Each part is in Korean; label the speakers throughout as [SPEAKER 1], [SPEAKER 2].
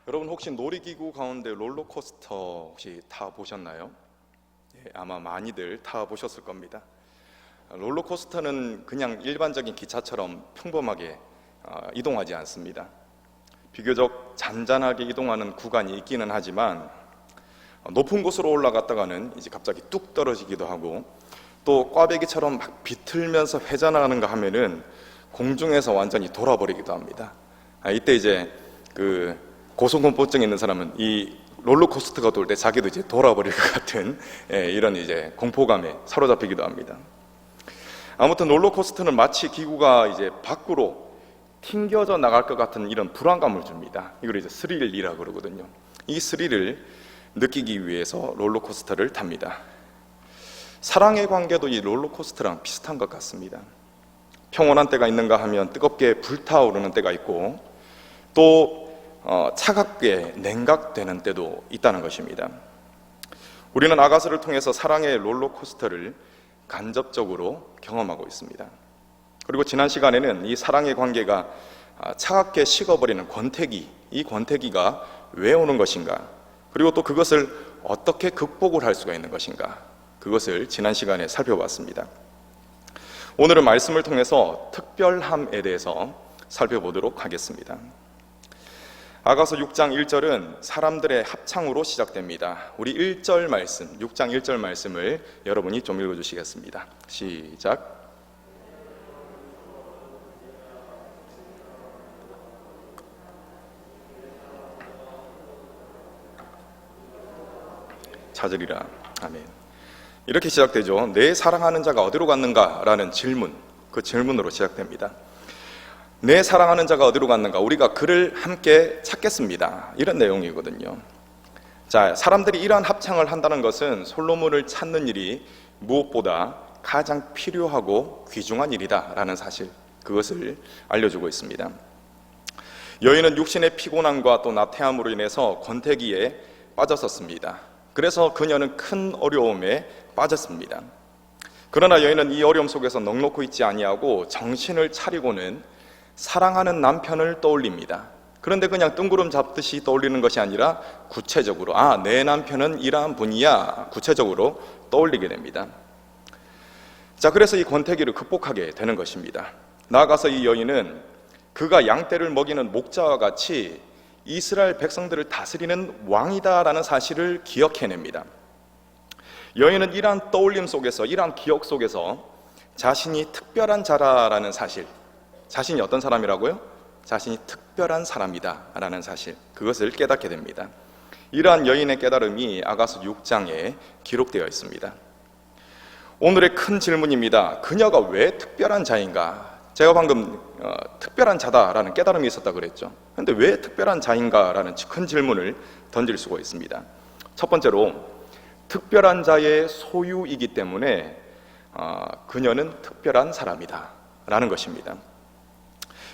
[SPEAKER 1] 여러분 혹시 놀이기구 가운데 롤러코스터 혹시 타보셨나요? 아마 많이들 타보셨을 겁니다. 롤러코스터는 그냥 일반적인 기차처럼 평범하게 이동하지 않습니다. 비교적 잔잔하게 이동하는 구간이 있기는 하지만 높은 곳으로 올라갔다가는 이제 갑자기 뚝 떨어지기도 하고, 또 꽈배기처럼 막 비틀면서 회전하는가 하면은 공중에서 완전히 돌아버리기도 합니다. 이때 이제 그 고소공포증 있는 사람은 이 롤러코스터가 돌 때 자기도 이제 돌아버릴 것 같은 이런 이제 공포감에 사로잡히기도 합니다. 아무튼 롤러코스터는 마치 기구가 이제 밖으로 튕겨져 나갈 것 같은 이런 불안감을 줍니다. 이걸 이제 스릴이라고 그러거든요. 이 스릴을 느끼기 위해서 롤러코스터를 탑니다. 사랑의 관계도 이 롤러코스터랑 비슷한 것 같습니다. 평온한 때가 있는가 하면 뜨겁게 불타오르는 때가 있고, 또 차갑게 냉각되는 때도 있다는 것입니다. 우리는 아가서를 통해서 사랑의 롤러코스터를 간접적으로 경험하고 있습니다. 그리고 지난 시간에는 이 사랑의 관계가 차갑게 식어버리는 권태기, 이 권태기가 왜 오는 것인가, 그리고 또 그것을 어떻게 극복을 할 수가 있는 것인가, 그것을 지난 시간에 살펴봤습니다. 오늘은 말씀을 통해서 특별함에 대해서 살펴보도록 하겠습니다. 아가서 6장 1절은 사람들의 합창으로 시작됩니다. 우리 1절 말씀, 6장 1절 말씀을 여러분이 좀 읽어주시겠습니다. 시작. 찾으리라. 아멘. 이렇게 시작되죠. 내 사랑하는 자가 어디로 갔는가? 라는 질문, 그 질문으로 시작됩니다. 내 사랑하는 자가 어디로 갔는가? 우리가 그를 함께 찾겠습니다. 이런 내용이거든요. 자, 사람들이 이러한 합창을 한다는 것은 솔로몬을 찾는 일이 무엇보다 가장 필요하고 귀중한 일이다 라는 사실, 그것을 알려주고 있습니다. 여인은 육신의 피곤함과 또 나태함으로 인해서 권태기에 빠졌었습니다. 그래서 그녀는 큰 어려움에 빠졌습니다. 그러나 여인은 이 어려움 속에서 넉넉히 있지 아니하고 정신을 차리고는 사랑하는 남편을 떠올립니다. 그런데 그냥 뜬구름 잡듯이 떠올리는 것이 아니라 구체적으로, 내 남편은 이러한 분이야, 구체적으로 떠올리게 됩니다. 자, 그래서 이 권태기를 극복하게 되는 것입니다. 나아가서 이 여인은 그가 양떼를 먹이는 목자와 같이 이스라엘 백성들을 다스리는 왕이다라는 사실을 기억해냅니다. 여인은 이러한 떠올림 속에서, 이러한 기억 속에서 자신이 특별한 자라라는 사실, 자신이 어떤 사람이라고요? 자신이 특별한 사람이다 라는 사실, 그것을 깨닫게 됩니다. 이러한 여인의 깨달음이 아가서 6장에 기록되어 있습니다. 오늘의 큰 질문입니다. 그녀가 왜 특별한 자인가? 제가 방금 특별한 자다라는 깨달음이 있었다 그랬죠. 그런데 왜 특별한 자인가라는 큰 질문을 던질 수가 있습니다. 첫 번째로, 특별한 자의 소유이기 때문에 그녀는 특별한 사람이다 라는 것입니다.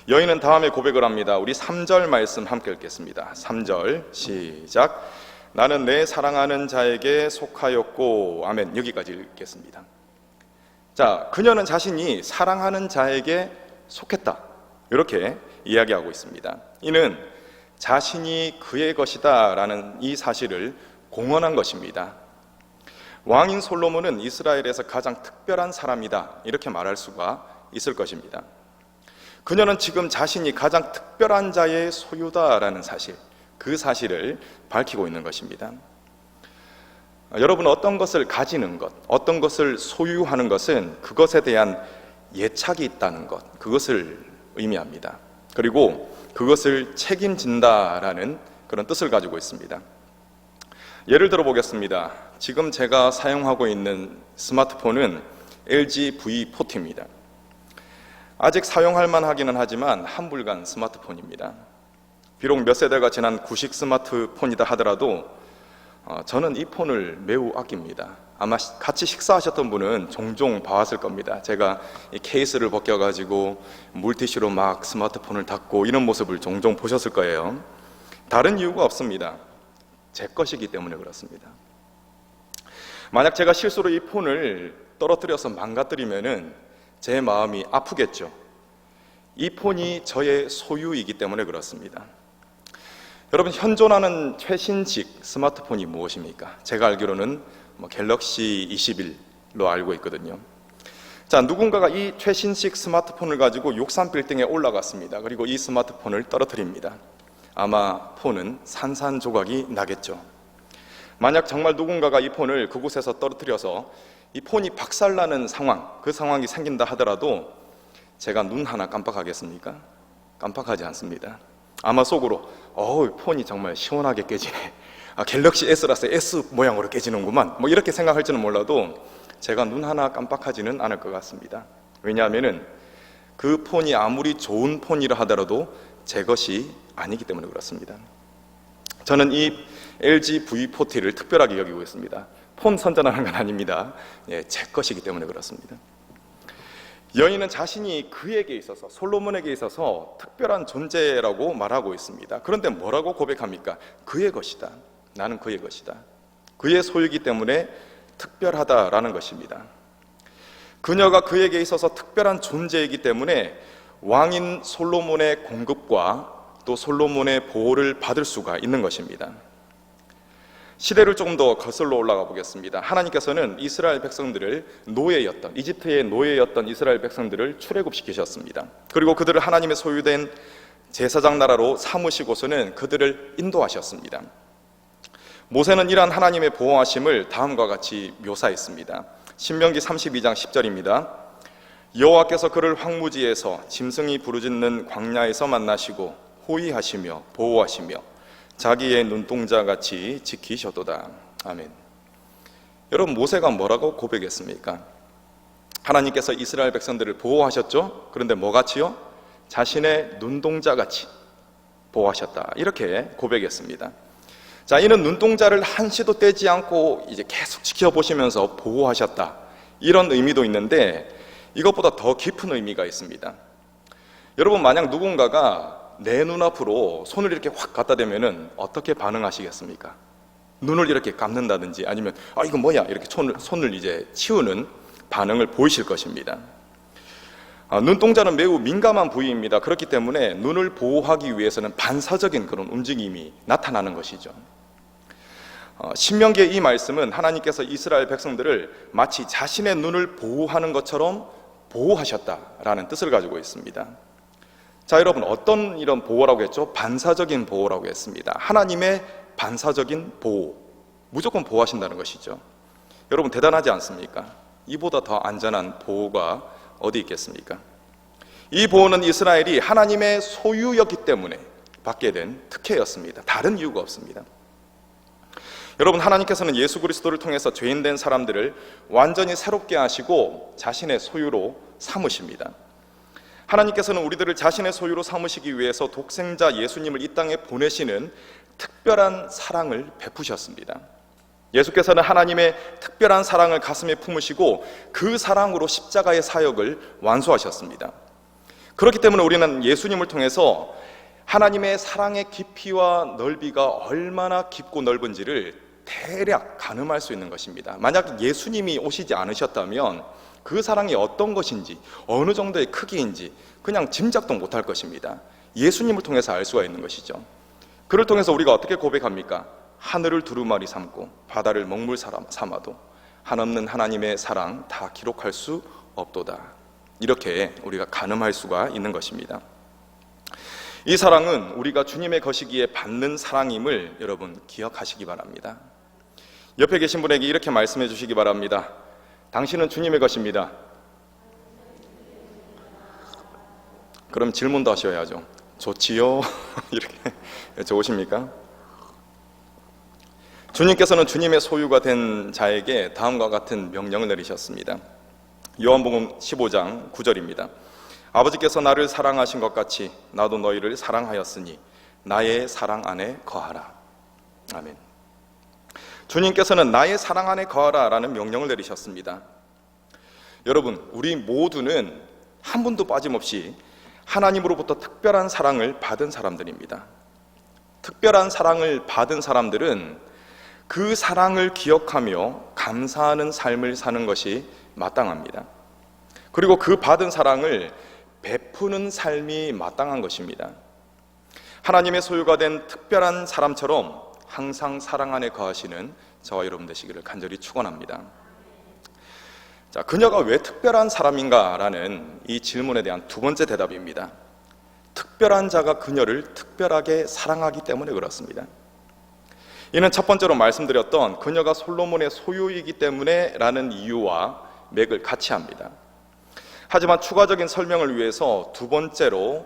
[SPEAKER 1] 여인은 다음에 고백을 합니다. 우리 3절 말씀 함께 읽겠습니다. 3절 시작. 나는 내 사랑하는 자에게 속하였고, 아멘. 여기까지 읽겠습니다. 자, 그녀는 자신이 사랑하는 자에게 속했다, 이렇게 이야기하고 있습니다. 이는 자신이 그의 것이다 라는 이 사실을 공언한 것입니다. 왕인 솔로몬은 이스라엘에서 가장 특별한 사람이다, 이렇게 말할 수가 있을 것입니다. 그녀는 지금 자신이 가장 특별한 자의 소유다라는 사실, 그 사실을 밝히고 있는 것입니다. 여러분, 어떤 것을 가지는 것, 어떤 것을 소유하는 것은 그것에 대한 예착이 있다는 것, 그것을 의미합니다. 그리고 그것을 책임진다라는 그런 뜻을 가지고 있습니다. 예를 들어 보겠습니다. 지금 제가 사용하고 있는 스마트폰은 LG V40입니다. 아직 사용할 만하기는 하지만 한불간 스마트폰입니다. 비록 몇 세대가 지난 구식 스마트폰이다 하더라도 저는 이 폰을 매우 아낍니다. 아마 같이 식사하셨던 분은 종종 봐왔을 겁니다. 제가 이 케이스를 벗겨가지고 물티슈로 막 스마트폰을 닦고 이런 모습을 종종 보셨을 거예요. 다른 이유가 없습니다. 제 것이기 때문에 그렇습니다. 만약 제가 실수로 이 폰을 떨어뜨려서 망가뜨리면은 제 마음이 아프겠죠. 이 폰이 저의 소유이기 때문에 그렇습니다. 여러분, 현존하는 최신식 스마트폰이 무엇입니까? 제가 알기로는 갤럭시 21로 알고 있거든요. 자, 누군가가 이 최신식 스마트폰을 가지고 63빌딩에 올라갔습니다. 그리고 이 스마트폰을 떨어뜨립니다. 아마 폰은 산산조각이 나겠죠. 만약 정말 누군가가 이 폰을 그곳에서 떨어뜨려서 이 폰이 박살나는 상황, 그 상황이 생긴다 하더라도 제가 눈 하나 깜빡하겠습니까? 깜빡하지 않습니다. 아마 속으로 폰이 정말 시원하게 깨지네, 갤럭시 S라서 S 모양으로 깨지는구만, 이렇게 생각할지는 몰라도 제가 눈 하나 깜빡하지는 않을 것 같습니다. 왜냐하면 그 폰이 아무리 좋은 폰이라 하더라도 제 것이 아니기 때문에 그렇습니다. 저는 이 LG V40를 특별하게 여기고 있습니다. 폰 선전하는 건 아닙니다. 제 것이기 때문에 그렇습니다. 여인은 자신이 그에게 있어서, 솔로몬에게 있어서 특별한 존재라고 말하고 있습니다. 그런데 뭐라고 고백합니까? 그의 것이다. 나는 그의 것이다. 그의 소유이기 때문에 특별하다라는 것입니다. 그녀가 그에게 있어서 특별한 존재이기 때문에 왕인 솔로몬의 공급과 또 솔로몬의 보호를 받을 수가 있는 것입니다. 시대를 조금 더 거슬러 올라가 보겠습니다. 하나님께서는 이스라엘 백성들을 노예였던, 이집트의 노예였던 이스라엘 백성들을 출애굽시키셨습니다. 그리고 그들을 하나님의 소유된 제사장 나라로 삼으시고서는 그들을 인도하셨습니다. 모세는 이러한 하나님의 보호하심을 다음과 같이 묘사했습니다. 신명기 32장 10절입니다. 여호와께서 그를 황무지에서 짐승이 부르짖는 광야에서 만나시고 호위하시며 보호하시며 자기의 눈동자같이 지키셨도다. 아멘. 여러분, 모세가 뭐라고 고백했습니까? 하나님께서 이스라엘 백성들을 보호하셨죠? 그런데 뭐같이요? 자신의 눈동자같이 보호하셨다, 이렇게 고백했습니다. 자, 이는 눈동자를 한시도 떼지 않고 이제 계속 지켜보시면서 보호하셨다, 이런 의미도 있는데 이것보다 더 깊은 의미가 있습니다. 여러분, 만약 누군가가 내 눈앞으로 손을 이렇게 확 갖다 대면은 어떻게 반응하시겠습니까? 눈을 이렇게 감는다든지 아니면 이거 뭐야, 이렇게 손을 이제 치우는 반응을 보이실 것입니다. 눈동자는 매우 민감한 부위입니다. 그렇기 때문에 눈을 보호하기 위해서는 반사적인 그런 움직임이 나타나는 것이죠. 신명기의 이 말씀은 하나님께서 이스라엘 백성들을 마치 자신의 눈을 보호하는 것처럼 보호하셨다라는 뜻을 가지고 있습니다. 자, 여러분, 어떤 이런 보호라고 했죠? 반사적인 보호라고 했습니다. 하나님의 반사적인 보호, 무조건 보호하신다는 것이죠. 여러분, 대단하지 않습니까? 이보다 더 안전한 보호가 어디 있겠습니까? 이 보호는 이스라엘이 하나님의 소유였기 때문에 받게 된 특혜였습니다. 다른 이유가 없습니다. 여러분, 하나님께서는 예수 그리스도를 통해서 죄인된 사람들을 완전히 새롭게 하시고 자신의 소유로 삼으십니다. 하나님께서는 우리들을 자신의 소유로 삼으시기 위해서 독생자 예수님을 이 땅에 보내시는 특별한 사랑을 베푸셨습니다. 예수께서는 하나님의 특별한 사랑을 가슴에 품으시고 그 사랑으로 십자가의 사역을 완수하셨습니다. 그렇기 때문에 우리는 예수님을 통해서 하나님의 사랑의 깊이와 넓이가 얼마나 깊고 넓은지를 대략 가늠할 수 있는 것입니다. 만약 예수님이 오시지 않으셨다면 그 사랑이 어떤 것인지, 어느 정도의 크기인지 그냥 짐작도 못할 것입니다. 예수님을 통해서 알 수가 있는 것이죠. 그를 통해서 우리가 어떻게 고백합니까? 하늘을 두루마리 삼고 바다를 먹물 삼아도 한없는 하나님의 사랑 다 기록할 수 없도다. 이렇게 우리가 가늠할 수가 있는 것입니다. 이 사랑은 우리가 주님의 것이기에 받는 사랑임을 여러분 기억하시기 바랍니다. 옆에 계신 분에게 이렇게 말씀해 주시기 바랍니다. 당신은 주님의 것입니다. 그럼 질문도 하셔야죠. 좋지요? 이렇게 좋으십니까? 주님께서는 주님의 소유가 된 자에게 다음과 같은 명령을 내리셨습니다. 요한복음 15장 9절입니다. 아버지께서 나를 사랑하신 것 같이 나도 너희를 사랑하였으니 나의 사랑 안에 거하라. 아멘. 주님께서는 나의 사랑 안에 거하라 라는 명령을 내리셨습니다. 여러분, 우리 모두는 한 분도 빠짐없이 하나님으로부터 특별한 사랑을 받은 사람들입니다. 특별한 사랑을 받은 사람들은 그 사랑을 기억하며 감사하는 삶을 사는 것이 마땅합니다. 그리고 그 받은 사랑을 베푸는 삶이 마땅한 것입니다. 하나님의 소유가 된 특별한 사람처럼 항상 사랑 안에 거하시는 저와 여러분 되시기를 간절히 축원합니다. 자, 그녀가 왜 특별한 사람인가라는 이 질문에 대한 두 번째 대답입니다. 특별한 자가 그녀를 특별하게 사랑하기 때문에 그렇습니다. 이는 첫 번째로 말씀드렸던 그녀가 솔로몬의 소유이기 때문에 라는 이유와 맥을 같이 합니다. 하지만 추가적인 설명을 위해서 두 번째로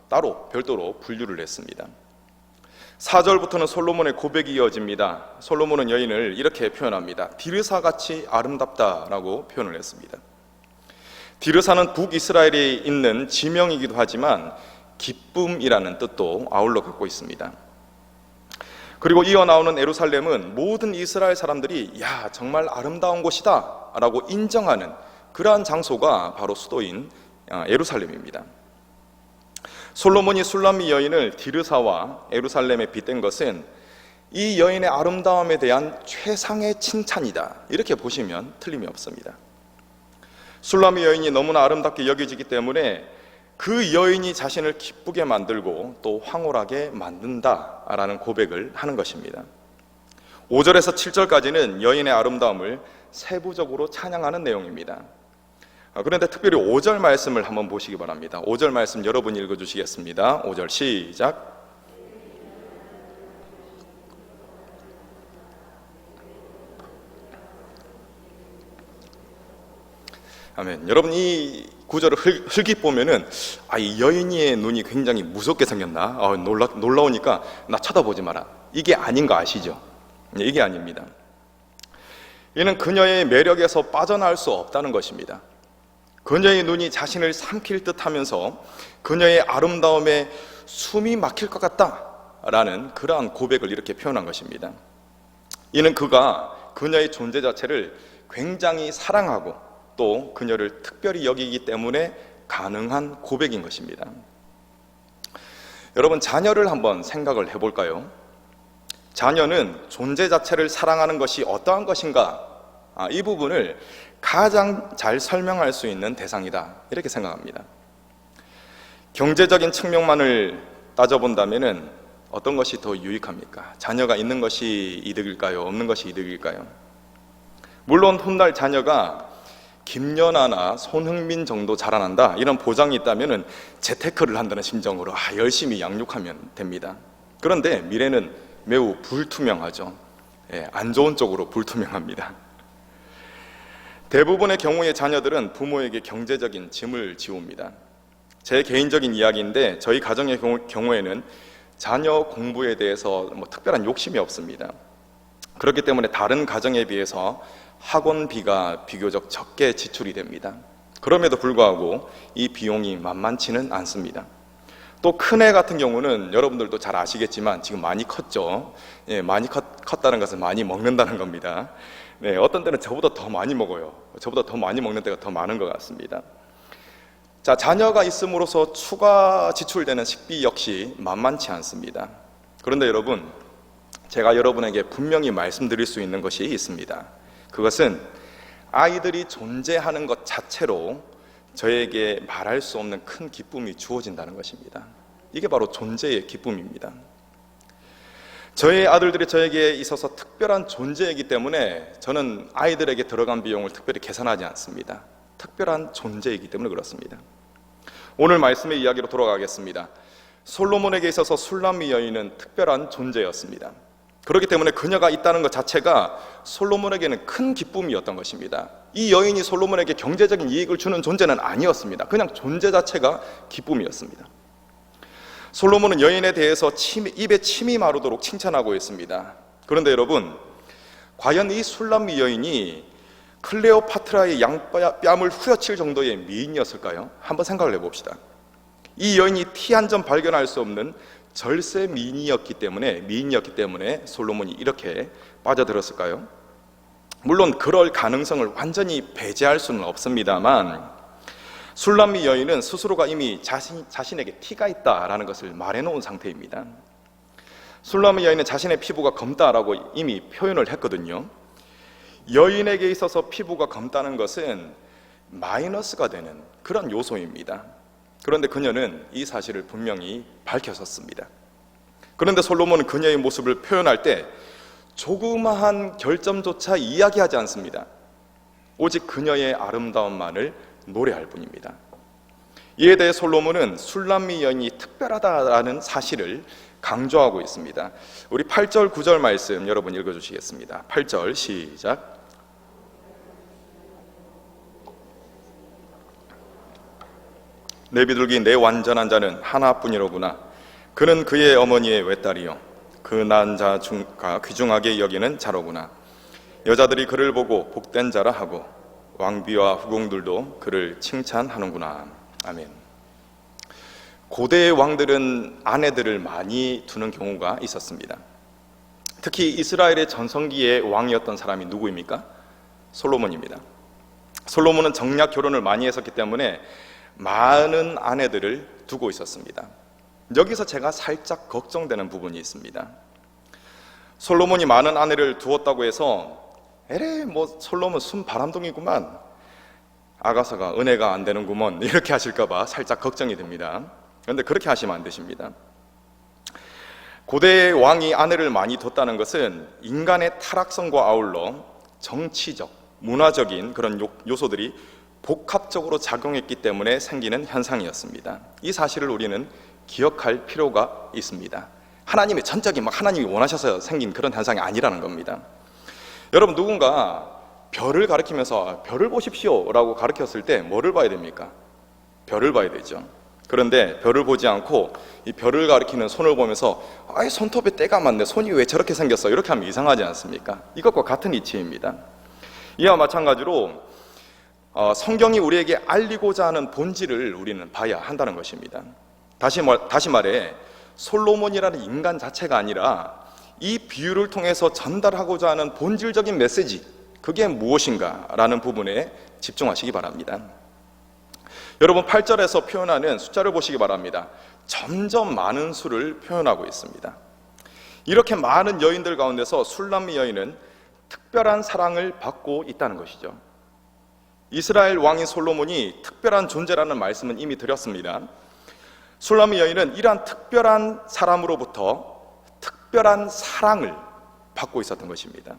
[SPEAKER 1] 따로 별도로 분류를 했습니다. 4절부터는 솔로몬의 고백이 이어집니다. 솔로몬은 여인을 이렇게 표현합니다. 디르사같이 아름답다라고 표현을 했습니다. 디르사는 북이스라엘에 있는 지명이기도 하지만 기쁨이라는 뜻도 아울러 갖고 있습니다. 그리고 이어 나오는 예루살렘은 모든 이스라엘 사람들이 야, 정말 아름다운 곳이다 라고 인정하는 그러한 장소가 바로 수도인 예루살렘입니다. 솔로몬이 술람미 여인을 디르사와 예루살렘에 빗댄 것은 이 여인의 아름다움에 대한 최상의 칭찬이다, 이렇게 보시면 틀림이 없습니다. 술람미 여인이 너무나 아름답게 여겨지기 때문에 그 여인이 자신을 기쁘게 만들고 또 황홀하게 만든다라는 고백을 하는 것입니다. 5절에서 7절까지는 여인의 아름다움을 세부적으로 찬양하는 내용입니다. 그런데 특별히 5절 말씀을 한번 보시기 바랍니다. 5절 말씀 여러분이 읽어주시겠습니다. 5절 시작. 아멘. 여러분, 이 구절을 흘깃 보면은 이 여인의 눈이 굉장히 무섭게 생겼나? 놀라우니까 나 쳐다보지 마라, 이게 아닌 거 아시죠? 이게 아닙니다. 이는 그녀의 매력에서 빠져나올 수 없다는 것입니다. 그녀의 눈이 자신을 삼킬 듯 하면서 그녀의 아름다움에 숨이 막힐 것 같다라는 그러한 고백을 이렇게 표현한 것입니다. 이는 그가 그녀의 존재 자체를 굉장히 사랑하고 또 그녀를 특별히 여기기 때문에 가능한 고백인 것입니다. 여러분, 자녀를 한번 생각을 해볼까요? 자녀는 존재 자체를 사랑하는 것이 어떠한 것인가, 이 부분을 가장 잘 설명할 수 있는 대상이다, 이렇게 생각합니다. 경제적인 측면만을 따져본다면 어떤 것이 더 유익합니까? 자녀가 있는 것이 이득일까요? 없는 것이 이득일까요? 물론 훗날 자녀가 김연아나 손흥민 정도 자라난다, 이런 보장이 있다면 재테크를 한다는 심정으로 열심히 양육하면 됩니다. 그런데 미래는 매우 불투명하죠. 안 좋은 쪽으로 불투명합니다. 대부분의 경우의 자녀들은 부모에게 경제적인 짐을 지웁니다. 제 개인적인 이야기인데 저희 가정의 경우에는 자녀 공부에 대해서 특별한 욕심이 없습니다. 그렇기 때문에 다른 가정에 비해서 학원비가 비교적 적게 지출이 됩니다. 그럼에도 불구하고 이 비용이 만만치는 않습니다. 또 큰애 같은 경우는 여러분들도 잘 아시겠지만 지금 많이 컸죠. 많이 컸다는 것은 많이 먹는다는 겁니다. 어떤 때는 저보다 더 많이 먹어요. 저보다 더 많이 먹는 때가 더 많은 것 같습니다. 자, 자녀가 있음으로써 추가 지출되는 식비 역시 만만치 않습니다. 그런데 여러분, 제가 여러분에게 분명히 말씀드릴 수 있는 것이 있습니다. 그것은 아이들이 존재하는 것 자체로 저에게 말할 수 없는 큰 기쁨이 주어진다는 것입니다. 이게 바로 존재의 기쁨입니다. 저의 아들들이 저에게 있어서 특별한 존재이기 때문에 저는 아이들에게 들어간 비용을 특별히 계산하지 않습니다. 특별한 존재이기 때문에 그렇습니다. 오늘 말씀의 이야기로 돌아가겠습니다. 솔로몬에게 있어서 술람미 여인은 특별한 존재였습니다. 그렇기 때문에 그녀가 있다는 것 자체가 솔로몬에게는 큰 기쁨이었던 것입니다. 이 여인이 솔로몬에게 경제적인 이익을 주는 존재는 아니었습니다. 그냥 존재 자체가 기쁨이었습니다. 솔로몬은 여인에 대해서 입에 침이 마르도록 칭찬하고 있습니다. 그런데 여러분, 과연 이 술람미 여인이 클레오파트라의 양뺨을 후려칠 정도의 미인이었을까요? 한번 생각을 해봅시다. 이 여인이 티 한 점 발견할 수 없는 절세 미인이었기 때문에 솔로몬이 이렇게 빠져들었을까요? 물론 그럴 가능성을 완전히 배제할 수는 없습니다만 술람미 여인은 스스로가 이미 자신에게 티가 있다라는 것을 말해놓은 상태입니다. 술람미 여인은 자신의 피부가 검다라고 이미 표현을 했거든요. 여인에게 있어서 피부가 검다는 것은 마이너스가 되는 그런 요소입니다. 그런데 그녀는 이 사실을 분명히 밝혔었습니다. 그런데 솔로몬은 그녀의 모습을 표현할 때 조그마한 결점조차 이야기하지 않습니다. 오직 그녀의 아름다움만을 노래할 뿐입니다. 이에 대해 솔로몬은 술람미 여인이 특별하다라는 사실을 강조하고 있습니다. 우리 8절 9절 말씀 여러분 읽어주시겠습니다. 8절 시작. 내 비둘기 내 완전한 자는 하나뿐이로구나. 그는 그의 어머니의 외딸이요 그 낳은 자 중가 귀중하게 여기는 자로구나. 여자들이 그를 보고 복된 자라 하고 왕비와 후궁들도 그를 칭찬하는구나. 아멘. 고대의 왕들은 아내들을 많이 두는 경우가 있었습니다. 특히 이스라엘의 전성기의 왕이었던 사람이 누구입니까? 솔로몬입니다. 솔로몬은 정략 결혼을 많이 했었기 때문에 많은 아내들을 두고 있었습니다. 여기서 제가 살짝 걱정되는 부분이 있습니다. 솔로몬이 많은 아내를 두었다고 해서 에레 솔로몬 순바람둥이구만, 아가서가 은혜가 안 되는구먼, 이렇게 하실까봐 살짝 걱정이 됩니다. 그런데 그렇게 하시면 안 되십니다. 고대의 왕이 아내를 많이 뒀다는 것은 인간의 타락성과 아울러 정치적, 문화적인 그런 요소들이 복합적으로 작용했기 때문에 생기는 현상이었습니다. 이 사실을 우리는 기억할 필요가 있습니다. 하나님의 전적인 하나님이 원하셔서 생긴 그런 현상이 아니라는 겁니다. 여러분, 누군가 별을 가리키면서 별을 보십시오 라고 가르쳤을 때 뭐를 봐야 됩니까? 별을 봐야 되죠. 그런데 별을 보지 않고 이 별을 가리키는 손을 보면서 손톱에 때가 많네, 손이 왜 저렇게 생겼어, 이렇게 하면 이상하지 않습니까? 이것과 같은 이치입니다. 이와 마찬가지로 성경이 우리에게 알리고자 하는 본질을 우리는 봐야 한다는 것입니다. 다시 말해 솔로몬이라는 인간 자체가 아니라 이 비유를 통해서 전달하고자 하는 본질적인 메시지, 그게 무엇인가 라는 부분에 집중하시기 바랍니다. 여러분, 8절에서 표현하는 숫자를 보시기 바랍니다. 점점 많은 수를 표현하고 있습니다. 이렇게 많은 여인들 가운데서 술람미 여인은 특별한 사랑을 받고 있다는 것이죠. 이스라엘 왕인 솔로몬이 특별한 존재라는 말씀은 이미 드렸습니다. 술람미 여인은 이러한 특별한 사람으로부터 특별한 사랑을 받고 있었던 것입니다.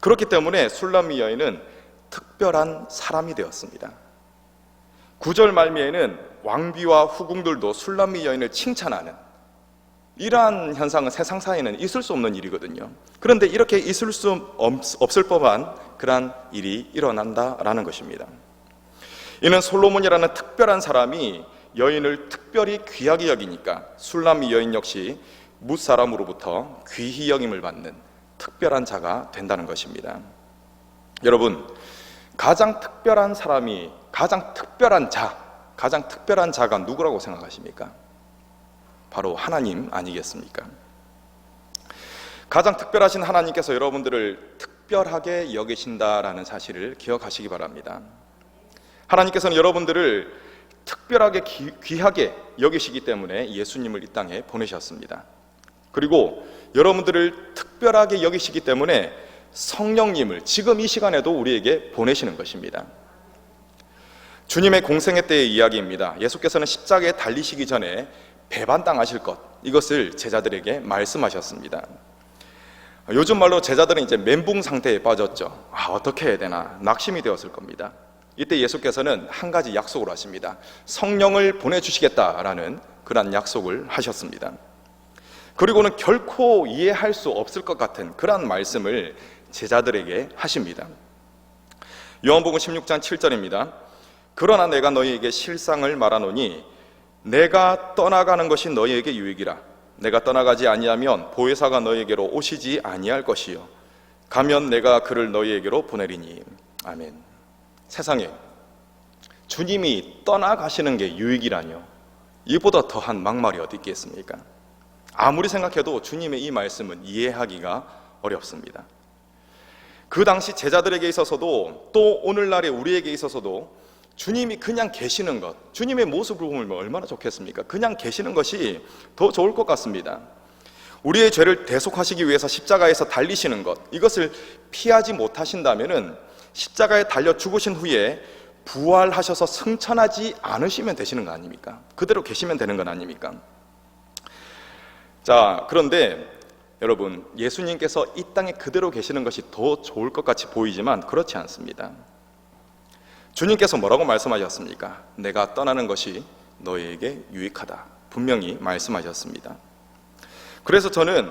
[SPEAKER 1] 그렇기 때문에 술람미 여인은 특별한 사람이 되었습니다. 9절 말미에는 왕비와 후궁들도 술람미 여인을 칭찬하는, 이러한 현상은 세상사에는 있을 수 없는 일이거든요. 그런데 이렇게 있을 수 없을 법한 그러한 일이 일어난다라는 것입니다. 이는 솔로몬이라는 특별한 사람이 여인을 특별히 귀하게 여기니까 술람미 여인 역시 뭇사람으로부터 귀히 여김을 받는 특별한 자가 된다는 것입니다. 여러분, 가장 특별한 사람이, 가장 특별한 자가 누구라고 생각하십니까? 바로 하나님 아니겠습니까? 가장 특별하신 하나님께서 여러분들을 특별하게 여기신다라는 사실을 기억하시기 바랍니다. 하나님께서는 여러분들을 특별하게 귀하게 여기시기 때문에 예수님을 이 땅에 보내셨습니다. 그리고 여러분들을 특별하게 여기시기 때문에 성령님을 지금 이 시간에도 우리에게 보내시는 것입니다. 주님의 공생애 때의 이야기입니다. 예수께서는 십자가에 달리시기 전에 배반당하실 것, 이것을 제자들에게 말씀하셨습니다. 요즘 말로 제자들은 이제 멘붕 상태에 빠졌죠. 어떻게 해야 되나 낙심이 되었을 겁니다. 이때 예수께서는 한 가지 약속을 하십니다. 성령을 보내주시겠다라는 그런 약속을 하셨습니다. 그리고는 결코 이해할 수 없을 것 같은 그런 말씀을 제자들에게 하십니다. 요한복음 16장 7절입니다. 그러나 내가 너희에게 실상을 말하노니 내가 떠나가는 것이 너희에게 유익이라. 내가 떠나가지 아니하면 보혜사가 너희에게로 오시지 아니할 것이요 가면 내가 그를 너희에게로 보내리니. 아멘. 세상에 주님이 떠나가시는 게 유익이라뇨, 이보다 더한 막말이 어디 있겠습니까? 아무리 생각해도 주님의 이 말씀은 이해하기가 어렵습니다. 그 당시 제자들에게 있어서도 또 오늘날의 우리에게 있어서도 주님이 그냥 계시는 것, 주님의 모습을 보면 얼마나 좋겠습니까? 그냥 계시는 것이 더 좋을 것 같습니다. 우리의 죄를 대속하시기 위해서 십자가에서 달리시는 것, 이것을 피하지 못하신다면은 십자가에 달려 죽으신 후에 부활하셔서 승천하지 않으시면 되시는 거 아닙니까? 그대로 계시면 되는 건 아닙니까? 자, 그런데 여러분, 예수님께서 이 땅에 그대로 계시는 것이 더 좋을 것 같이 보이지만 그렇지 않습니다. 주님께서 뭐라고 말씀하셨습니까? 내가 떠나는 것이 너희에게 유익하다, 분명히 말씀하셨습니다. 그래서 저는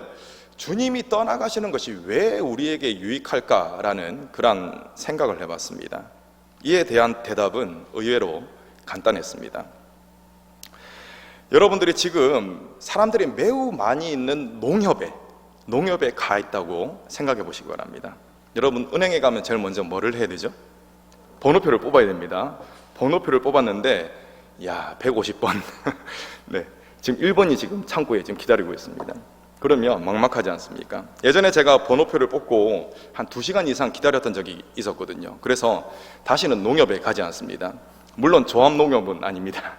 [SPEAKER 1] 주님이 떠나가시는 것이 왜 우리에게 유익할까라는 그런 생각을 해봤습니다. 이에 대한 대답은 의외로 간단했습니다. 여러분들이 지금 사람들이 매우 많이 있는 농협에 가 있다고 생각해 보시기 바랍니다. 여러분, 은행에 가면 제일 먼저 뭐를 해야 되죠? 번호표를 뽑아야 됩니다. 번호표를 뽑았는데 150번 네, 지금 1번이 지금 창고에 지금 기다리고 있습니다. 그러면 막막하지 않습니까? 예전에 제가 번호표를 뽑고 한 2시간 이상 기다렸던 적이 있었거든요. 그래서 다시는 농협에 가지 않습니다. 물론 조합농협은 아닙니다.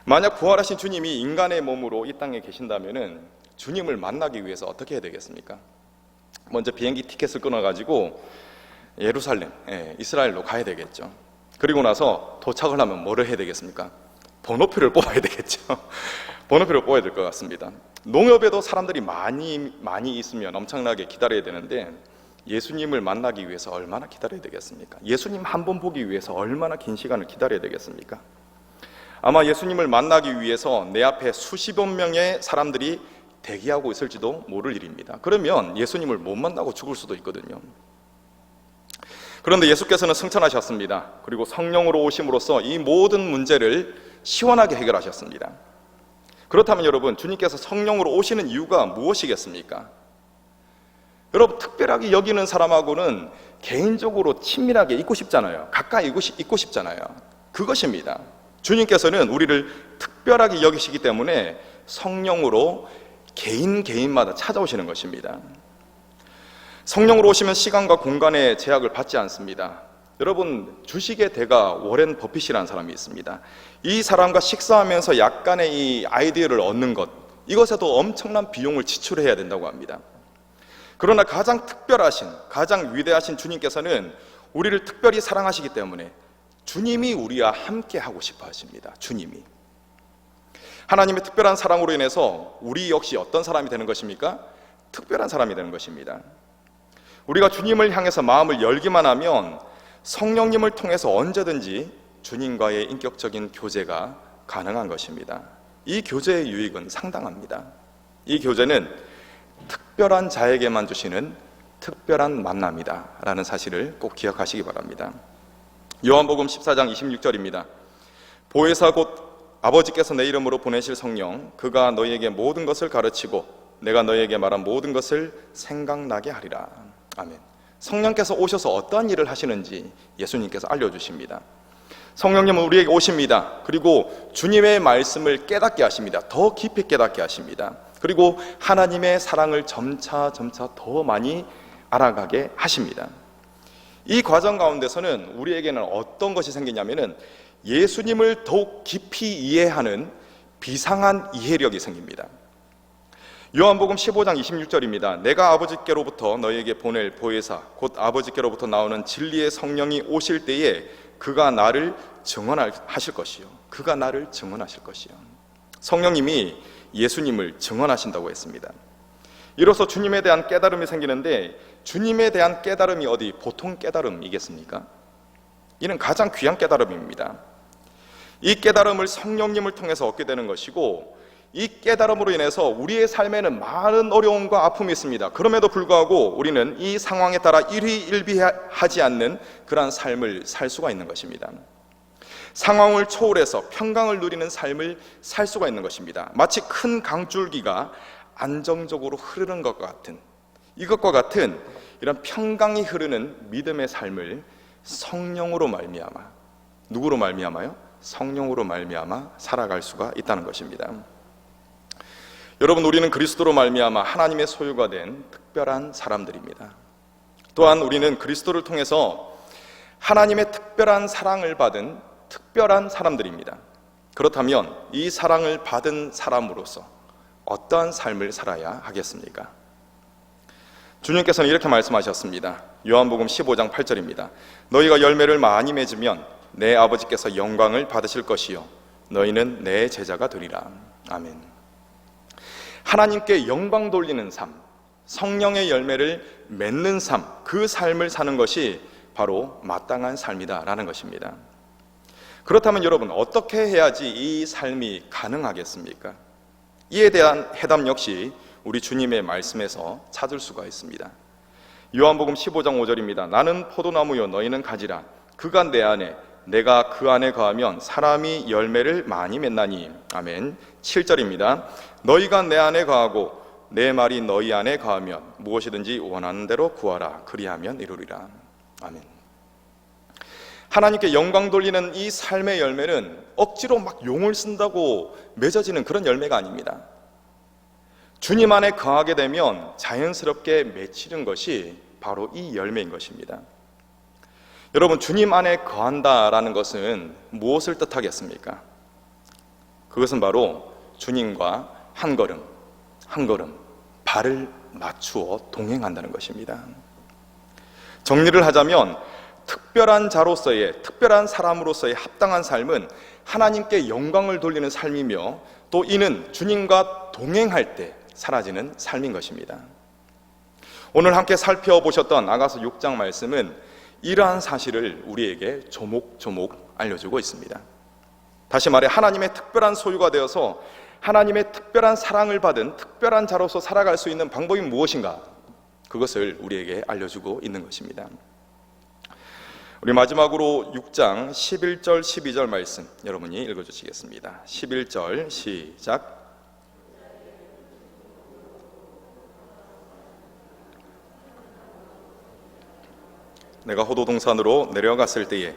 [SPEAKER 1] 만약 부활하신 주님이 인간의 몸으로 이 땅에 계신다면은 주님을 만나기 위해서 어떻게 해야 되겠습니까? 먼저 비행기 티켓을 끊어가지고 예루살렘, 이스라엘로 가야 되겠죠. 그리고 나서 도착을 하면 뭐를 해야 되겠습니까? 번호표를 뽑아야 되겠죠. 번호표를 뽑아야 될 것 같습니다. 농협에도 사람들이 많이 있으면 엄청나게 기다려야 되는데 예수님을 만나기 위해서 얼마나 기다려야 되겠습니까? 예수님 한 번 보기 위해서 얼마나 긴 시간을 기다려야 되겠습니까? 아마 예수님을 만나기 위해서 내 앞에 수십여 명의 사람들이 대기하고 있을지도 모를 일입니다. 그러면 예수님을 못 만나고 죽을 수도 있거든요. 그런데 예수께서는 승천하셨습니다. 그리고 성령으로 오심으로써 이 모든 문제를 시원하게 해결하셨습니다. 그렇다면 여러분, 주님께서 성령으로 오시는 이유가 무엇이겠습니까? 여러분, 특별하게 여기는 사람하고는 개인적으로 친밀하게 있고 싶잖아요. 가까이 있고 싶잖아요. 그것입니다. 주님께서는 우리를 특별하게 여기시기 때문에 성령으로 개인마다 찾아오시는 것입니다. 성령으로 오시면 시간과 공간의 제약을 받지 않습니다. 여러분, 주식의 대가 워렌 버핏이라는 사람이 있습니다. 이 사람과 식사하면서 약간의 이 아이디어를 얻는 것, 이것에도 엄청난 비용을 지출해야 된다고 합니다. 그러나 가장 특별하신, 가장 위대하신 주님께서는 우리를 특별히 사랑하시기 때문에 주님이 우리와 함께 하고 싶어 하십니다. 주님이. 하나님의 특별한 사랑으로 인해서 우리 역시 어떤 사람이 되는 것입니까? 특별한 사람이 되는 것입니다. 우리가 주님을 향해서 마음을 열기만 하면 성령님을 통해서 언제든지 주님과의 인격적인 교제가 가능한 것입니다. 이 교제의 유익은 상당합니다. 이 교제는 특별한 자에게만 주시는 특별한 만남이다 라는 사실을 꼭 기억하시기 바랍니다. 요한복음 14장 26절입니다. 보혜사 곧 아버지께서 내 이름으로 보내실 성령, 그가 너희에게 모든 것을 가르치고 내가 너희에게 말한 모든 것을 생각나게 하리라. 아멘. 성령께서 오셔서 어떠한 일을 하시는지 예수님께서 알려주십니다. 성령님은 우리에게 오십니다. 그리고 주님의 말씀을 깨닫게 하십니다. 더 깊이 깨닫게 하십니다. 그리고 하나님의 사랑을 점차 더 많이 알아가게 하십니다. 이 과정 가운데서는 우리에게는 어떤 것이 생기냐면은 예수님을 더욱 깊이 이해하는 비상한 이해력이 생깁니다. 요한복음 15장 26절입니다. 내가 아버지께로부터 너희에게 보낼 보혜사 곧 아버지께로부터 나오는 진리의 성령이 오실 때에 그가 나를 증언하실 것이요. 그가 나를 증언하실 것이요. 성령님이 예수님을 증언하신다고 했습니다. 이로써 주님에 대한 깨달음이 생기는데 주님에 대한 깨달음이 어디 보통 깨달음이겠습니까? 이는 가장 귀한 깨달음입니다. 이 깨달음을 성령님을 통해서 얻게 되는 것이고 이 깨달음으로 인해서 우리의 삶에는 많은 어려움과 아픔이 있습니다. 그럼에도 불구하고 우리는 이 상황에 따라 일희일비하지 않는 그러한 삶을 살 수가 있는 것입니다. 상황을 초월해서 평강을 누리는 삶을 살 수가 있는 것입니다. 마치 큰 강줄기가 안정적으로 흐르는 것과 같은, 이것과 같은 이런 평강이 흐르는 믿음의 삶을 성령으로 말미암아, 누구로 말미암아요? 성령으로 말미암아 살아갈 수가 있다는 것입니다. 여러분, 우리는 그리스도로 말미암아 하나님의 소유가 된 특별한 사람들입니다. 또한 우리는 그리스도를 통해서 하나님의 특별한 사랑을 받은 특별한 사람들입니다. 그렇다면 이 사랑을 받은 사람으로서 어떠한 삶을 살아야 하겠습니까? 주님께서는 이렇게 말씀하셨습니다. 요한복음 15장 8절입니다. 너희가 열매를 많이 맺으면 내 아버지께서 영광을 받으실 것이요 너희는 내 제자가 되리라. 아멘. 하나님께 영광 돌리는 삶, 성령의 열매를 맺는 삶, 그 삶을 사는 것이 바로 마땅한 삶이다라는 것입니다. 그렇다면 여러분, 어떻게 해야지 이 삶이 가능하겠습니까? 이에 대한 해답 역시 우리 주님의 말씀에서 찾을 수가 있습니다. 요한복음 15장 5절입니다. 나는 포도나무요 너희는 가지라. 그가 내 안에 내가 그 안에 거하면 사람이 열매를 많이 맺나니. 아멘. 7절입니다. 너희가 내 안에 거하고 내 말이 너희 안에 거하면 무엇이든지 원하는 대로 구하라. 그리하면 이루리라. 아멘. 하나님께 영광 돌리는 이 삶의 열매는 억지로 막 용을 쓴다고 맺어지는 그런 열매가 아닙니다. 주님 안에 거하게 되면 자연스럽게 맺히는 것이 바로 이 열매인 것입니다. 여러분, 주님 안에 거한다라는 것은 무엇을 뜻하겠습니까? 그것은 바로 주님과 한 걸음 한 걸음 발을 맞추어 동행한다는 것입니다. 정리를 하자면 특별한 자로서의, 특별한 사람으로서의 합당한 삶은 하나님께 영광을 돌리는 삶이며, 또 이는 주님과 동행할 때 사라지는 삶인 것입니다. 오늘 함께 살펴보셨던 아가서 6장 말씀은 이러한 사실을 우리에게 조목조목 알려주고 있습니다. 다시 말해, 하나님의 특별한 소유가 되어서 하나님의 특별한 사랑을 받은 특별한 자로서 살아갈 수 있는 방법이 무엇인가, 그것을 우리에게 알려주고 있는 것입니다. 우리 마지막으로 6장 11절 12절 말씀 여러분이 읽어주시겠습니다. 11절 시작. 내가 호도동산으로 내려갔을 때에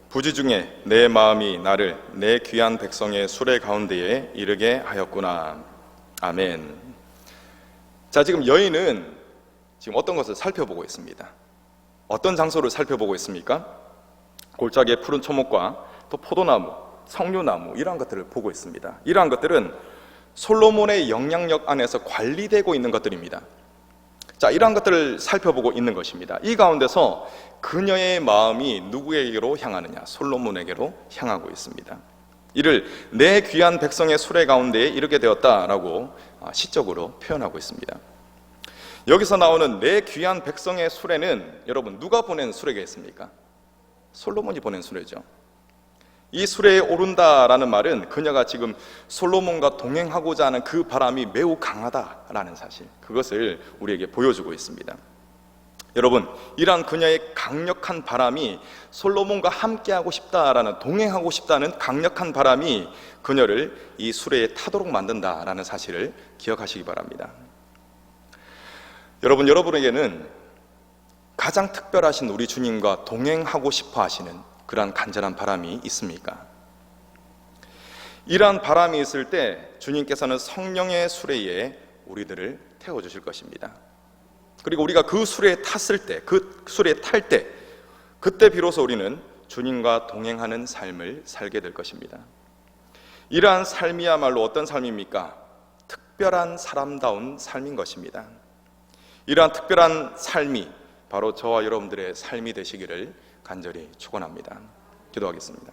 [SPEAKER 1] 부지 중에 내 마음이 나를 내 귀한 백성의 수레 가운데에 이르게 하였구나. 아멘. 자, 지금 여인은 지금 어떤 것을 살펴보고 있습니다. 어떤 장소를 살펴보고 있습니까? 골짜기의 푸른 초목과 또 포도나무, 석류나무, 이러한 것들을 보고 있습니다. 이러한 것들은 솔로몬의 영향력 안에서 관리되고 있는 것들입니다. 자, 이러한 것들을 살펴보고 있는 것입니다. 이 가운데서 그녀의 마음이 누구에게로 향하느냐? 솔로몬에게로 향하고 있습니다. 이를 내 귀한 백성의 수레 가운데에 이르게 되었다라고 시적으로 표현하고 있습니다. 여기서 나오는 내 귀한 백성의 수레는 여러분, 누가 보낸 수레겠습니까? 솔로몬이 보낸 수레죠. 이 수레에 오른다라는 말은 그녀가 지금 솔로몬과 동행하고자 하는 그 바람이 매우 강하다라는 사실, 그것을 우리에게 보여주고 있습니다. 여러분, 이러한 그녀의 강력한 바람이 솔로몬과 함께하고 싶다라는, 동행하고 싶다는 강력한 바람이 그녀를 이 수레에 타도록 만든다라는 사실을 기억하시기 바랍니다. 여러분, 여러분에게는 가장 특별하신 우리 주님과 동행하고 싶어 하시는 그러한 간절한 바람이 있습니까? 이러한 바람이 있을 때 주님께서는 성령의 수레에 우리들을 태워주실 것입니다. 그리고 우리가 그 수레에 탔을 때, 그 수레에 탈 때, 그때 비로소 우리는 주님과 동행하는 삶을 살게 될 것입니다. 이러한 삶이야말로 어떤 삶입니까? 특별한 사람다운 삶인 것입니다. 이러한 특별한 삶이 바로 저와 여러분들의 삶이 되시기를 간절히 축원합니다. 기도하겠습니다.